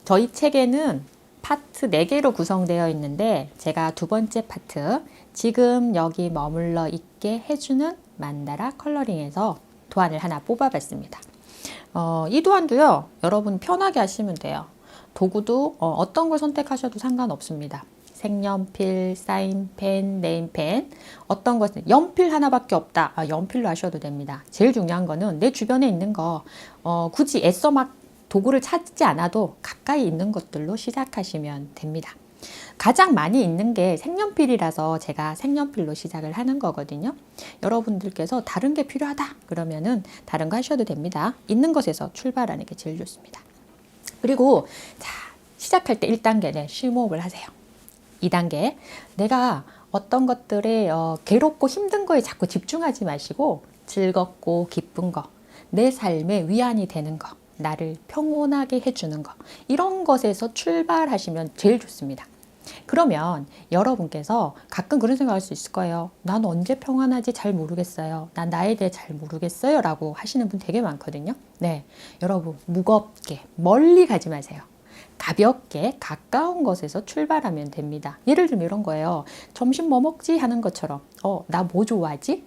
저희 책에는 파트 4개로 구성되어 있는데 제가 두 번째 파트 지금 여기 머물러 있게 해주는 만다라 컬러링에서 도안을 하나 뽑아봤습니다. 이 도안도요, 여러분 편하게 하시면 돼요. 도구도 어떤 걸 선택하셔도 상관없습니다. 색연필, 사인펜, 네임펜, 어떤 것은 연필 하나밖에 없다. 연필로 하셔도 됩니다. 제일 중요한 거는 내 주변에 있는 거 굳이 애써 막 도구를 찾지 않아도 가까이 있는 것들로 시작하시면 됩니다. 가장 많이 있는 게 색연필이라서 제가 색연필로 시작을 하는 거거든요. 여러분들께서 다른 게 필요하다 그러면은 다른 거 하셔도 됩니다. 있는 것에서 출발하는 게 제일 좋습니다. 그리고 자, 시작할 때 1단계는 심호흡을 하세요. 2단계 내가 어떤 것들에 괴롭고 힘든 거에 자꾸 집중하지 마시고 즐겁고 기쁜 거, 내 삶에 위안이 되는 거, 나를 평온하게 해주는 거, 이런 것에서 출발하시면 제일 좋습니다. 그러면 여러분께서 가끔 그런 생각할 수 있을 거예요. 난 언제 평안하지 잘 모르겠어요. 난 나에 대해 잘 모르겠어요. 라고 하시는 분 되게 많거든요. 네, 여러분 무겁게 멀리 가지 마세요. 가볍게 가까운 것에서 출발하면 됩니다. 예를 들면 이런 거예요. 점심 뭐 먹지? 하는 것처럼 나 뭐 좋아하지?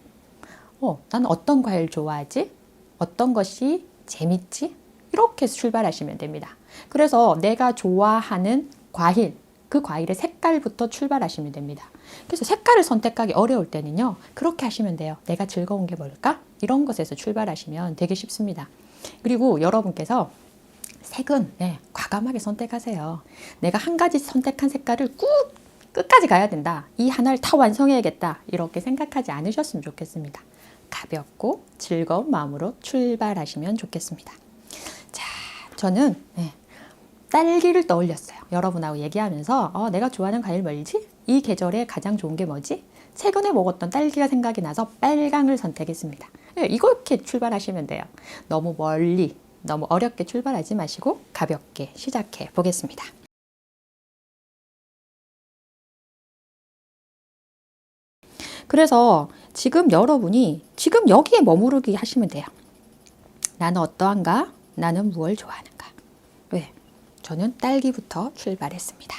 난 어떤 과일 좋아하지? 어떤 것이 재밌지? 이렇게 출발하시면 됩니다. 그래서 내가 좋아하는 과일, 그 과일의 색깔부터 출발하시면 됩니다. 그래서 색깔을 선택하기 어려울 때는요, 그렇게 하시면 돼요. 내가 즐거운 게 뭘까? 이런 것에서 출발하시면 되게 쉽습니다. 그리고 여러분께서 색은 과감하게 선택하세요. 내가 한 가지 선택한 색깔을 끝까지 가야 된다. 이 하나를 다 완성해야겠다. 이렇게 생각하지 않으셨으면 좋겠습니다. 가볍고 즐거운 마음으로 출발하시면 좋겠습니다. 자, 저는 딸기를 떠올렸어요. 여러분하고 얘기하면서 내가 좋아하는 과일 뭐지? 이 계절에 가장 좋은 게 뭐지? 최근에 먹었던 딸기가 생각이 나서 빨강을 선택했습니다. 이렇게 출발하시면 돼요. 너무 멀리, 너무 어렵게 출발하지 마시고 가볍게 시작해 보겠습니다. 그래서 지금 여러분이 지금 여기에 머무르기 하시면 돼요. 나는 어떠한가? 나는 무엇을 좋아하는가? 왜? 저는 딸기부터 출발했습니다.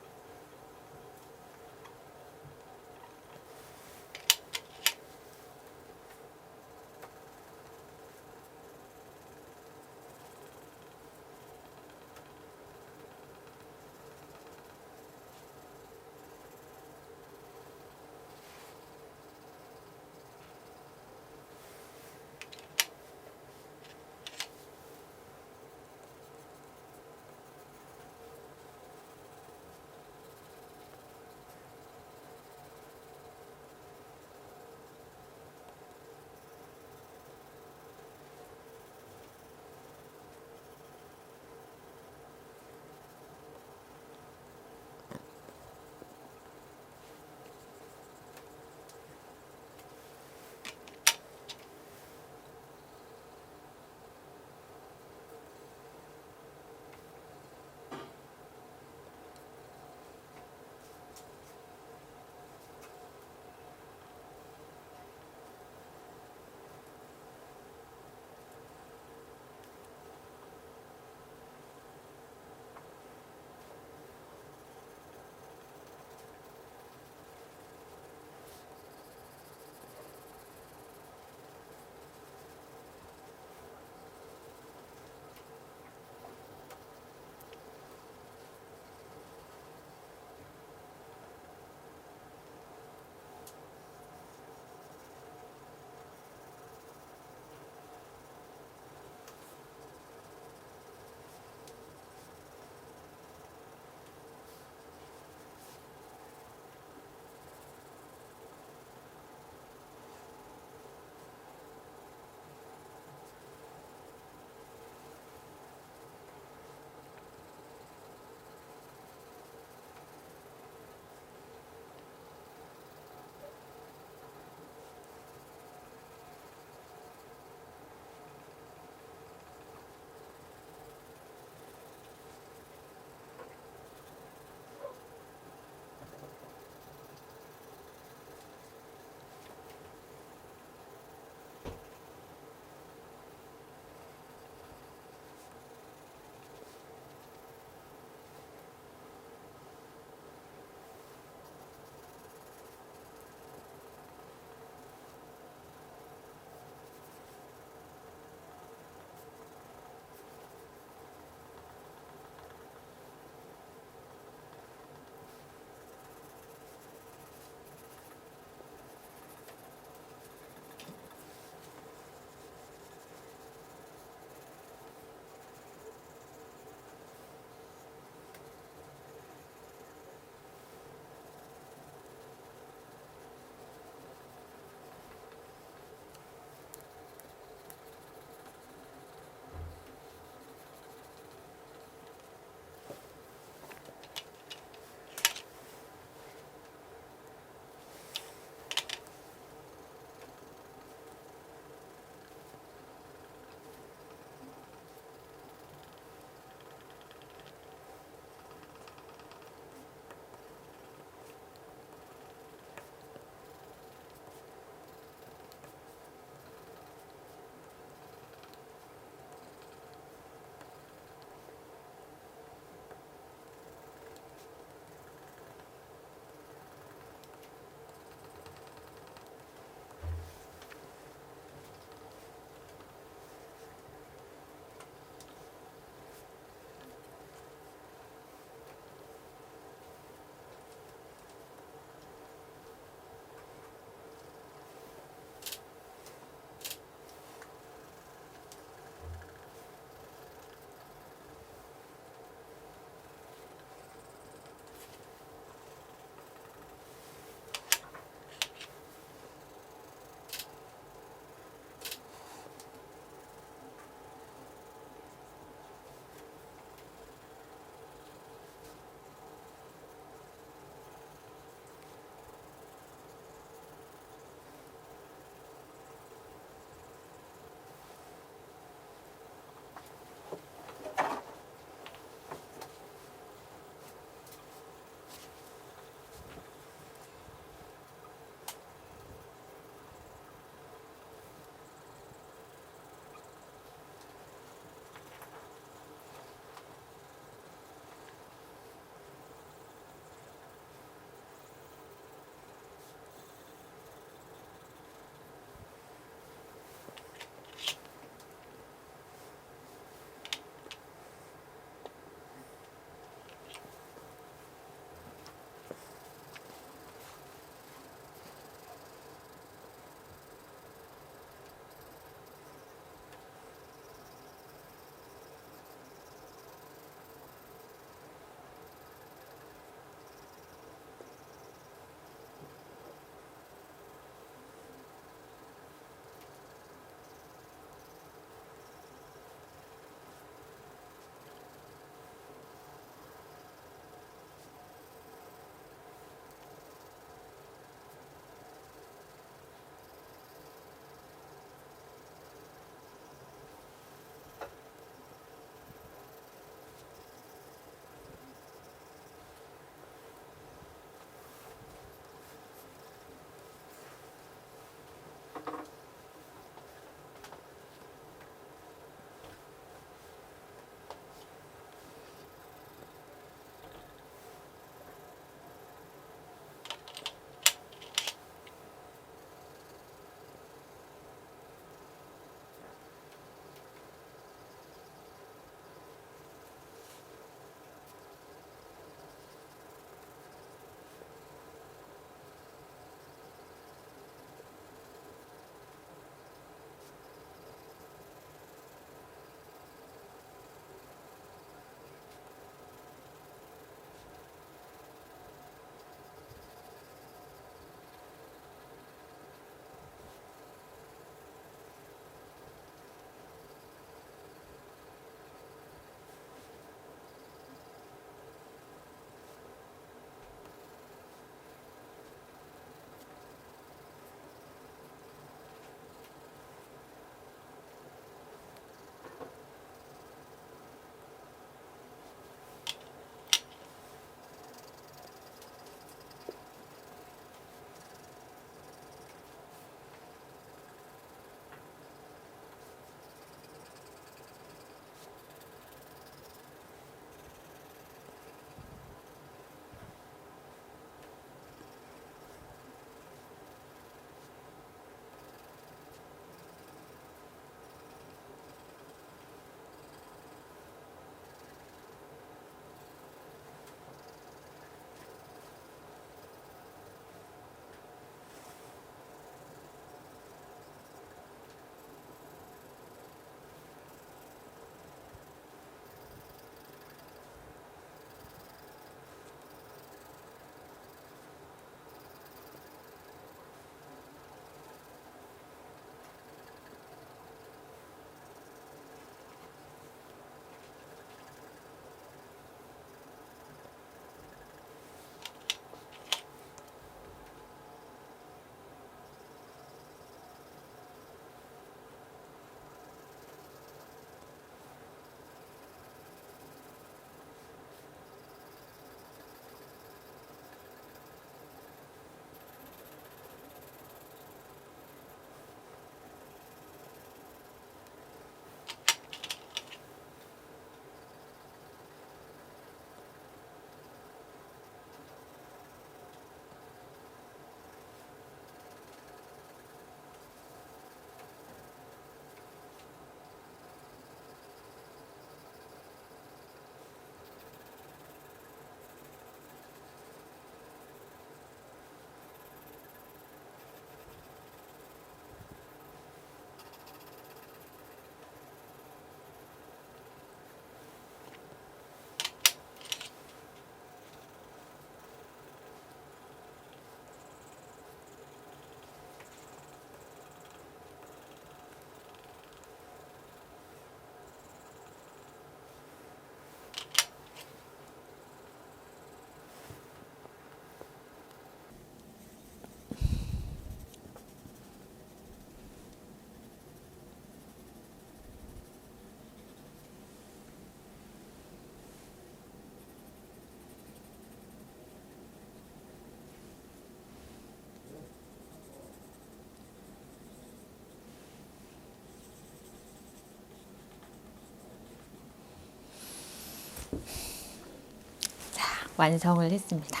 자, 완성을 했습니다.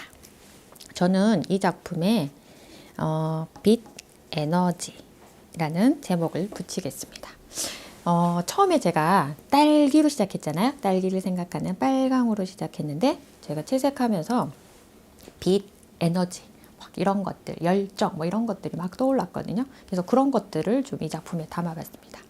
저는 이 작품에 빛 에너지라는 제목을 붙이겠습니다. 처음에 제가 딸기로 시작했잖아요. 딸기를 생각하는 빨강으로 시작했는데 제가 채색하면서 빛, 에너지 막 이런 것들, 열정 뭐 이런 것들이 막 떠올랐거든요. 그래서 그런 것들을 좀 이 작품에 담아봤습니다.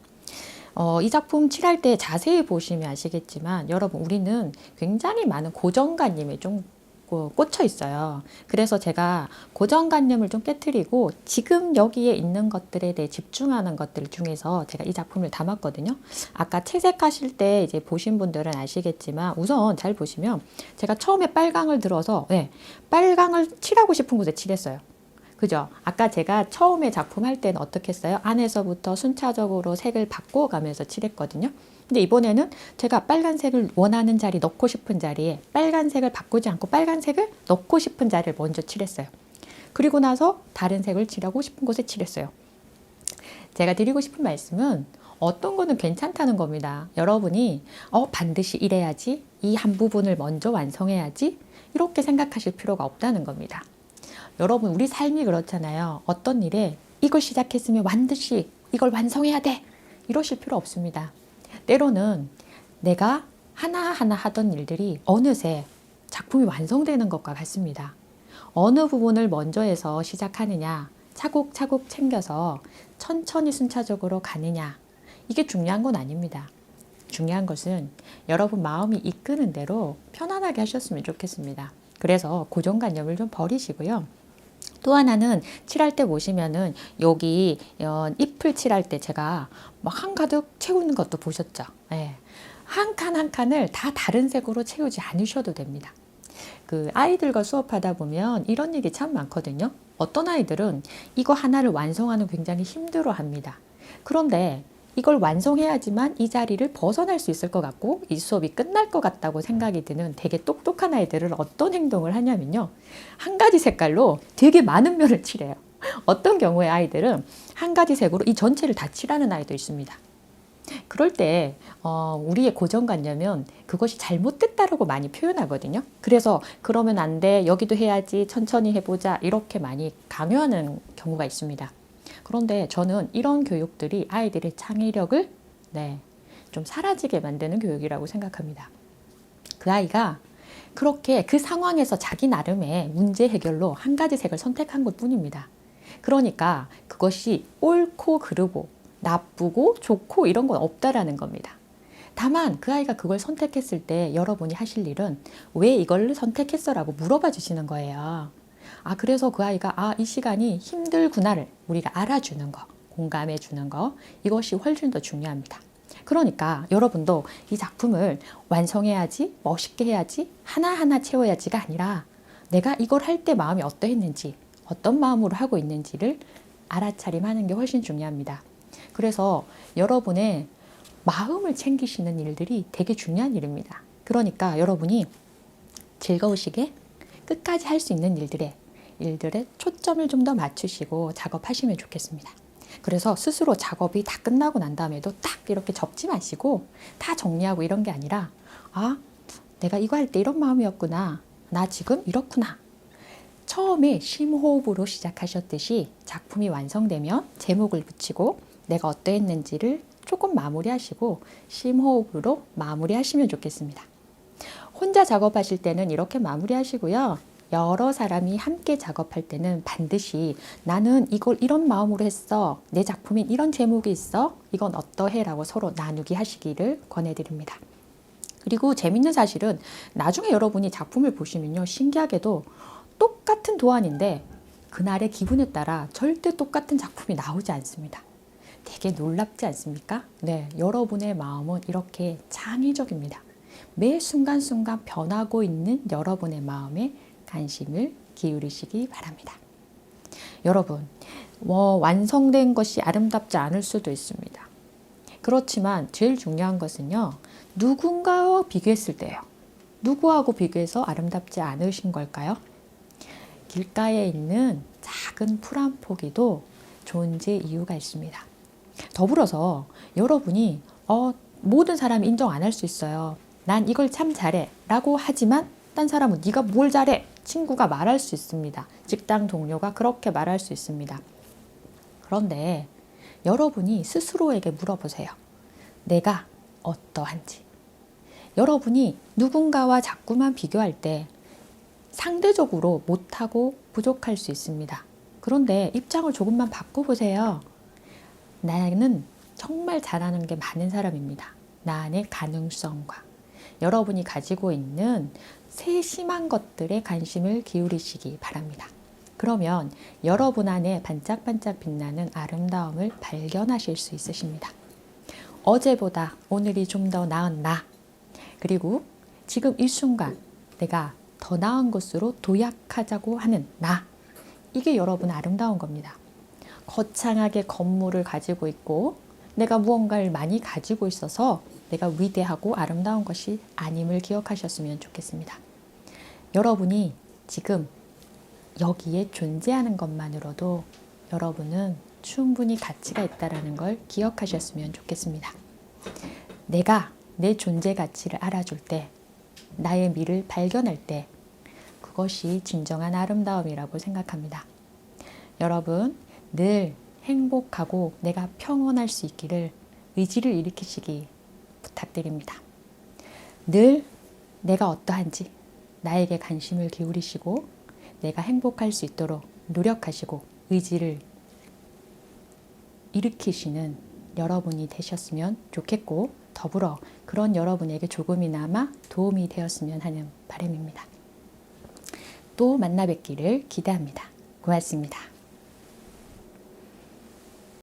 이 작품 칠할 때 자세히 보시면 아시겠지만 여러분 우리는 굉장히 많은 고정관념에 좀 꽂혀 있어요. 그래서 제가 고정관념을 좀 깨트리고 지금 여기에 있는 것들에 대해 집중하는 것들 중에서 제가 이 작품을 담았거든요. 아까 채색하실 때 이제 보신 분들은 아시겠지만 우선 잘 보시면 제가 처음에 빨강을 들어서 빨강을 칠하고 싶은 곳에 칠했어요. 그죠? 아까 제가 처음에 작품 할 때는 어떻게 했어요? 안에서부터 순차적으로 색을 바꿔가면서 칠했거든요. 근데 이번에는 제가 빨간색을 원하는 자리, 넣고 싶은 자리에 빨간색을 바꾸지 않고 빨간색을 넣고 싶은 자리를 먼저 칠했어요. 그리고 나서 다른 색을 칠하고 싶은 곳에 칠했어요. 제가 드리고 싶은 말씀은 어떤 거는 괜찮다는 겁니다. 여러분이 반드시 이래야지, 이 한 부분을 먼저 완성해야지 이렇게 생각하실 필요가 없다는 겁니다. 여러분 우리 삶이 그렇잖아요. 어떤 일에 이걸 시작했으면 반드시 이걸 완성해야 돼 이러실 필요 없습니다. 때로는 내가 하나하나 하던 일들이 어느새 작품이 완성되는 것과 같습니다. 어느 부분을 먼저 해서 시작하느냐, 차곡차곡 챙겨서 천천히 순차적으로 가느냐, 이게 중요한 건 아닙니다. 중요한 것은 여러분 마음이 이끄는 대로 편안하게 하셨으면 좋겠습니다. 그래서 고정관념을 좀 버리시고요. 또 하나는 칠할 때 보시면은 여기 잎을 칠할 때 제가 막 한가득 채우는 것도 보셨죠? 한 칸 한 칸을 다 다른 색으로 채우지 않으셔도 됩니다. 그 아이들과 수업하다 보면 이런 일이 참 많거든요. 어떤 아이들은 이거 하나를 완성하는 굉장히 힘들어 합니다. 그런데 이걸 완성해야지만 이 자리를 벗어날 수 있을 것 같고 이 수업이 끝날 것 같다고 생각이 드는 되게 똑똑한 아이들은 어떤 행동을 하냐면요. 한 가지 색깔로 되게 많은 면을 칠해요. 어떤 경우에 아이들은 한 가지 색으로 이 전체를 다 칠하는 아이도 있습니다. 그럴 때 우리의 고정관념은 그것이 잘못됐다라고 많이 표현하거든요. 그래서 그러면 안 돼, 여기도 해야지, 천천히 해보자 이렇게 많이 강요하는 경우가 있습니다. 그런데 저는 이런 교육들이 아이들의 창의력을 좀 사라지게 만드는 교육이라고 생각합니다. 그 아이가 그렇게 그 상황에서 자기 나름의 문제 해결로 한 가지 색을 선택한 것 뿐입니다. 그러니까 그것이 옳고 그르고 나쁘고 좋고 이런 건 없다라는 겁니다. 다만 그 아이가 그걸 선택했을 때 여러분이 하실 일은 왜 이걸 선택했어? 라고 물어봐 주시는 거예요. 그래서 그 아이가 이 시간이 힘들구나를 우리가 알아주는 거, 공감해 주는 거, 이것이 훨씬 더 중요합니다. 그러니까 여러분도 이 작품을 완성해야지, 멋있게 해야지, 하나하나 채워야지가 아니라 내가 이걸 할 때 마음이 어떠했는지, 어떤 마음으로 하고 있는지를 알아차림하는 게 훨씬 중요합니다. 그래서 여러분의 마음을 챙기시는 일들이 되게 중요한 일입니다. 그러니까 여러분이 즐거우시게 끝까지 할 수 있는 일들에 초점을 좀 더 맞추시고 작업하시면 좋겠습니다. 그래서 스스로 작업이 다 끝나고 난 다음에도 딱 이렇게 접지 마시고 다 정리하고 이런 게 아니라 내가 이거 할 때 이런 마음이었구나. 나 지금 이렇구나. 처음에 심호흡으로 시작하셨듯이 작품이 완성되면 제목을 붙이고 내가 어떠했는지를 조금 마무리하시고 심호흡으로 마무리하시면 좋겠습니다. 혼자 작업하실 때는 이렇게 마무리하시고요. 여러 사람이 함께 작업할 때는 반드시 나는 이걸 이런 마음으로 했어. 내 작품엔 이런 제목이 있어. 이건 어떠해? 라고 서로 나누기 하시기를 권해드립니다. 그리고 재밌는 사실은 나중에 여러분이 작품을 보시면요. 신기하게도 똑같은 도안인데 그날의 기분에 따라 절대 똑같은 작품이 나오지 않습니다. 되게 놀랍지 않습니까? 네, 여러분의 마음은 이렇게 창의적입니다. 매 순간순간 변하고 있는 여러분의 마음에 관심을 기울이시기 바랍니다. 여러분, 완성된 것이 아름답지 않을 수도 있습니다. 그렇지만 제일 중요한 것은요. 누군가와 비교했을 때예요. 누구하고 비교해서 아름답지 않으신 걸까요? 길가에 있는 작은 풀 한 포기도 존재 이유가 있습니다. 더불어서 여러분이 모든 사람이 인정 안 할 수 있어요. 난 이걸 참 잘해 라고 하지만 딴 사람은 네가 뭘 잘해? 친구가 말할 수 있습니다. 직장 동료가 그렇게 말할 수 있습니다. 그런데 여러분이 스스로에게 물어보세요. 내가 어떠한지. 여러분이 누군가와 자꾸만 비교할 때 상대적으로 못하고 부족할 수 있습니다. 그런데 입장을 조금만 바꿔보세요. 나는 정말 잘하는 게 많은 사람입니다. 나 안의 가능성과 여러분이 가지고 있는 세심한 것들에 관심을 기울이시기 바랍니다. 그러면 여러분 안에 반짝반짝 빛나는 아름다움을 발견하실 수 있으십니다. 어제보다 오늘이 좀 더 나은 나, 그리고 지금 이 순간 내가 더 나은 것으로 도약하자고 하는 나, 이게 여러분 아름다운 겁니다. 거창하게 건물을 가지고 있고 내가 무언가를 많이 가지고 있어서 내가 위대하고 아름다운 것이 아님을 기억하셨으면 좋겠습니다. 여러분이 지금 여기에 존재하는 것만으로도 여러분은 충분히 가치가 있다는 걸 기억하셨으면 좋겠습니다. 내가 내 존재 가치를 알아줄 때, 나의 미를 발견할 때 그것이 진정한 아름다움이라고 생각합니다. 여러분 늘 행복하고 내가 평온할 수 있기를 의지를 일으키시기 부탁드립니다. 늘 내가 어떠한지 나에게 관심을 기울이시고 내가 행복할 수 있도록 노력하시고 의지를 일으키시는 여러분이 되셨으면 좋겠고, 더불어 그런 여러분에게 조금이나마 도움이 되었으면 하는 바람입니다. 또 만나 뵙기를 기대합니다. 고맙습니다.